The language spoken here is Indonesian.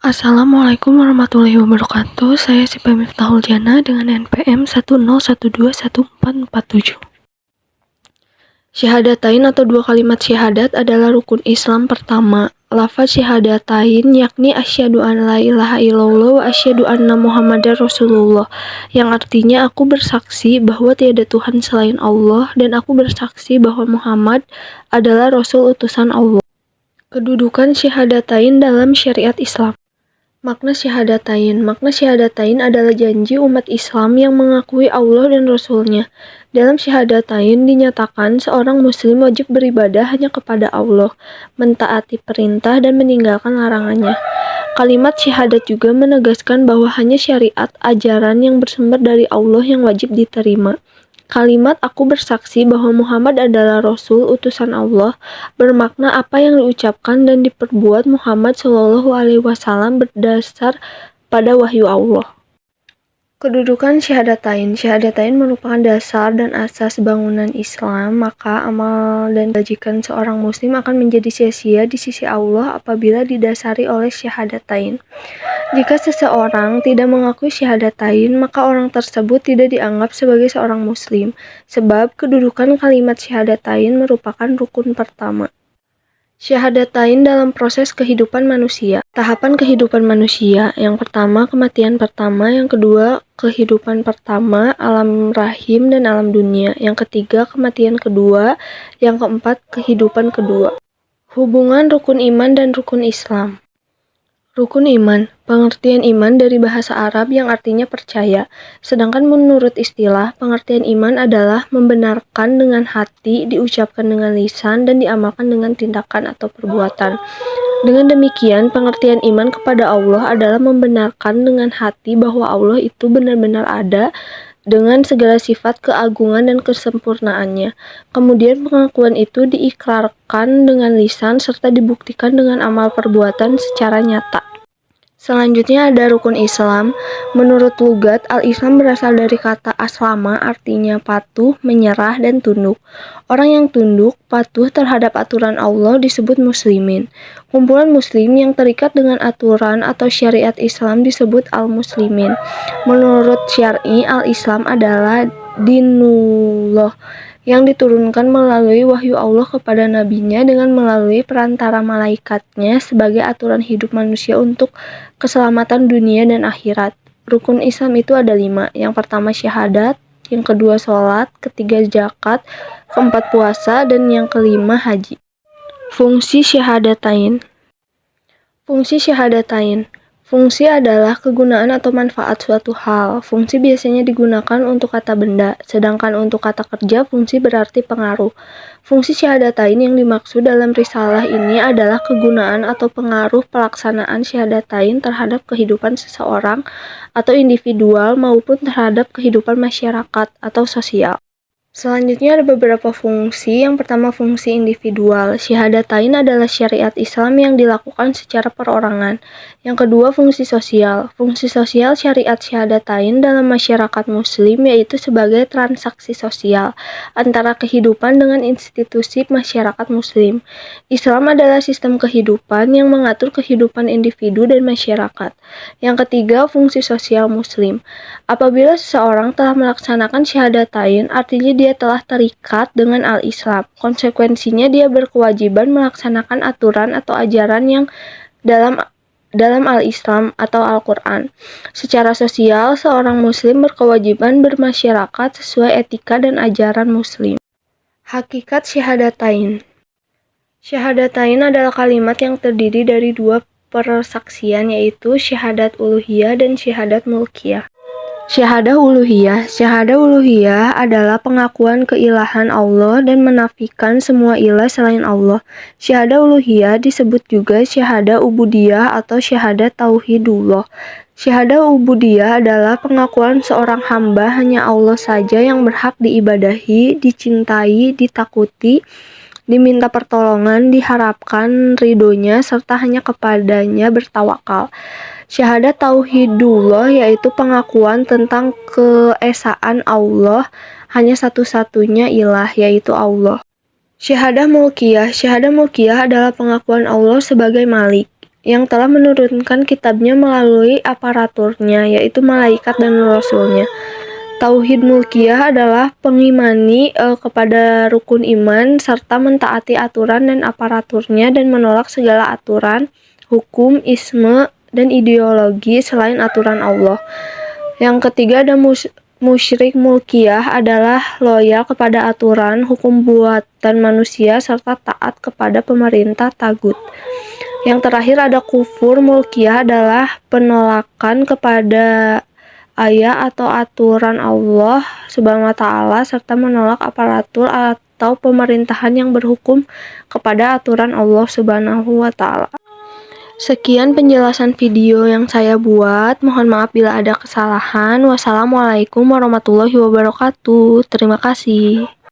Assalamualaikum warahmatullahi wabarakatuh. Saya Syifa Miftahul Jana dengan NPM 101214447. Syahadatain atau dua kalimat syahadat adalah rukun Islam pertama. Lafaz syahadatain yakni asyhadu an la ilaha illallah wa asyhadu anna Muhammadar Rasulullah, yang artinya aku bersaksi bahwa tiada Tuhan selain Allah dan aku bersaksi bahwa Muhammad adalah Rasul utusan Allah. Kedudukan syahadatain dalam syariat Islam. Makna syahadatain adalah janji umat Islam yang mengakui Allah dan Rasul-Nya. Dalam syahadatain dinyatakan seorang muslim wajib beribadah hanya kepada Allah, mentaati perintah dan meninggalkan larangannya. Kalimat syahadat juga menegaskan bahwa hanya syariat ajaran yang bersumber dari Allah yang wajib diterima. Kalimat aku bersaksi bahwa Muhammad adalah Rasul utusan Allah bermakna apa yang diucapkan dan diperbuat Muhammad SAW berdasar pada wahyu Allah. Kedudukan syahadatain merupakan dasar dan asas bangunan Islam, maka amal dan kebajikan seorang muslim akan menjadi sia-sia di sisi Allah apabila didasari oleh syahadatain. Jika seseorang tidak mengakui syahadatain, maka orang tersebut tidak dianggap sebagai seorang muslim, sebab kedudukan kalimat syahadatain merupakan rukun pertama. Syahadatain dalam proses kehidupan manusia. Tahapan kehidupan manusia. Yang pertama, kematian pertama. Yang kedua, kehidupan pertama, alam rahim dan alam dunia. Yang ketiga, kematian kedua. Yang keempat, kehidupan kedua. Hubungan rukun iman dan rukun Islam. Rukun iman, pengertian iman dari bahasa Arab yang artinya percaya. Sedangkan menurut istilah, pengertian iman adalah membenarkan dengan hati, diucapkan dengan lisan, dan diamalkan dengan tindakan atau perbuatan. Dengan demikian, pengertian iman kepada Allah adalah membenarkan dengan hati bahwa Allah itu benar-benar ada, dengan segala sifat keagungan dan kesempurnaannya. Kemudian pengakuan itu diikrarkan dengan lisan serta dibuktikan dengan amal perbuatan secara nyata. Selanjutnya ada rukun Islam. Menurut lugat, al-Islam berasal dari kata aslama, artinya patuh, menyerah, dan tunduk. Orang yang tunduk, patuh terhadap aturan Allah disebut muslimin. Kumpulan muslim yang terikat dengan aturan atau syariat Islam disebut al-muslimin. Menurut syar'i, al-Islam adalah dinullah yang diturunkan melalui wahyu Allah kepada nabinya dengan melalui perantara malaikatnya sebagai aturan hidup manusia untuk keselamatan dunia dan akhirat. Rukun Islam itu ada 5. Yang pertama syahadat, yang kedua sholat, ketiga zakat, keempat puasa, dan yang kelima haji. Fungsi syahadatain. Fungsi adalah kegunaan atau manfaat suatu hal. Fungsi biasanya digunakan untuk kata benda, sedangkan untuk kata kerja fungsi berarti pengaruh. Fungsi syahadatain yang dimaksud dalam risalah ini adalah kegunaan atau pengaruh pelaksanaan syahadatain terhadap kehidupan seseorang atau individual maupun terhadap kehidupan masyarakat atau sosial. Selanjutnya ada beberapa fungsi. Yang pertama fungsi individual. Syahadatain adalah syariat Islam yang dilakukan secara perorangan. Yang kedua fungsi sosial. Fungsi sosial syariat syahadatain dalam masyarakat muslim yaitu sebagai transaksi sosial antara kehidupan dengan institusi masyarakat muslim. Islam adalah sistem kehidupan yang mengatur kehidupan individu dan masyarakat. Yang ketiga fungsi sosial muslim. Apabila seseorang telah melaksanakan syahadatain, artinya dia telah terikat dengan al-Islam. Konsekuensinya dia berkewajiban melaksanakan aturan atau ajaran yang dalam al-Islam atau Al-Quran. Secara sosial, seorang muslim berkewajiban bermasyarakat sesuai etika dan ajaran muslim. Hakikat syahadatain. Syahadatain adalah kalimat yang terdiri dari 2 persaksian, yaitu syahadat uluhiyah dan syahadat mulkiyah. Syahadah uluhiyah adalah pengakuan keilahan Allah dan menafikan semua ilah selain Allah. Syahadah uluhiyah disebut juga syahadah ubudiyah atau syahadah tauhidullah. Syahadah ubudiyah adalah pengakuan seorang hamba hanya Allah saja yang berhak diibadahi, dicintai, ditakuti, diminta pertolongan, diharapkan ridhonya, serta hanya kepadanya bertawakal. Syahadat tauhidullah yaitu pengakuan tentang keesaan Allah, hanya satu-satunya ilah yaitu Allah. Syahadah mulkiyah adalah pengakuan Allah sebagai Malik, yang telah menurunkan kitabnya melalui aparaturnya, yaitu malaikat dan rasulnya. Tauhid mulkiyah adalah pengimani kepada rukun iman serta mentaati aturan dan aparaturnya dan menolak segala aturan, hukum, isme, dan ideologi selain aturan Allah. Yang ketiga ada musyrik mulkiyah adalah loyal kepada aturan, hukum buatan manusia serta taat kepada pemerintah tagut. Yang terakhir ada kufur mulkiyah adalah penolakan kepada ayat atau aturan Allah Subhanahu wa taala serta menolak aparatur atau pemerintahan yang berhukum kepada aturan Allah Subhanahu wa taala. Sekian penjelasan video yang saya buat. Mohon maaf bila ada kesalahan. Wassalamualaikum warahmatullahi wabarakatuh. Terima kasih.